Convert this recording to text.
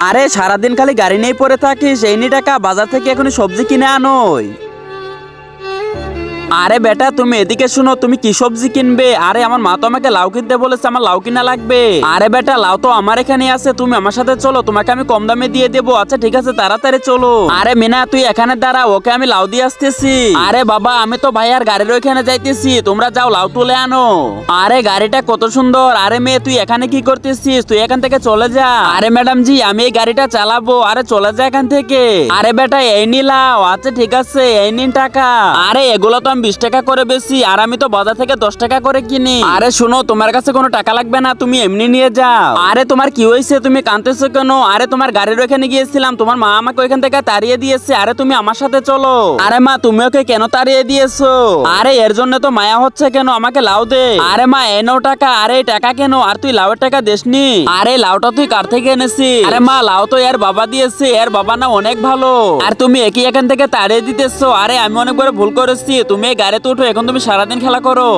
আরে সারাদিন খালি গাড়ি নিয়ে পড়ে থাকিস, এই নি টাকা, বাজার থেকে এখনই সবজি কিনে আনোই। আরে বেটা তুমি এদিকে শুনো, তুমি কি সবজি কিনবে? আরে আমার মা তো আমাকে লাউ কিনতে বলেছে, আমার লাউ কিনা লাগবে। আরে বেটা লাউ তো আমার এখানে আছে, তুমি আমার সাথে চলো, তোমাকে আমি কম দামে দিয়ে দেবো। আচ্ছা ঠিক আছে, তাড়াতাড়ি চলো। আরে মিনা তুই এখানে দাঁড়া, ওকে আমি লাউ দিয়ে আসতেছি। আরে বাবা আমি তো ভাইয়ার গাড়ির ওইখানে যাইতেছি, তোমরা যাও লাউ তুলে আনো। আরে গাড়িটা কত সুন্দর। আরে মেয়ে তুই এখানে কি করতেছিস? তুই এখান থেকে চলে যা। আরে ম্যাডাম জি আমি এই গাড়িটা চালাবো। আরে চলে যা এখান থেকে। আরে বেটা এই নিলাও। আচ্ছা ঠিক আছে এই নিন টাকা। আরে এগুলো তো আমি 20 টাকা করে বেশি, আর আমি তো বাজার থেকে 10 টাকা করে কিনি। আরে শোনো তোমার কাছে কোনো টাকা লাগবে না, তুমি এমনি নিয়ে যাও। আরে তোমার কি হয়েছে, তুমি কাঁদতেছো কেন? আরে তোমার গাড়ির ওখানে গিয়েছিলাম, তোমার মা আমাকে ওইখান থেকে তাড়িয়ে দিয়েছে। আরে তুমি আমার সাথে চলো। আরে মা তুমি ওকে কেন তাড়িয়ে দিয়েছো? আরে এর জন্য তো মায়া হচ্ছে কেন, আমাকে লাউ দে। আরে মা এই নাও টাকা। আরে এই টাকা কেন? আর তুই লাউয়ের টাকা দেসনি? আরে লাউটা তুই কার থেকে এনেছিস? আরে মা লাউ তো এর বাবা দিয়েছে, এর বাবা না অনেক ভালো, আর তুমি একই এখান থেকে তাড়িয়ে দিতেছো। আরে আমি অনেক বড় ভুল করেছি, তুমি এই গাড়িতে উঠো, এখন তুমি সারাদিন খেলা করো।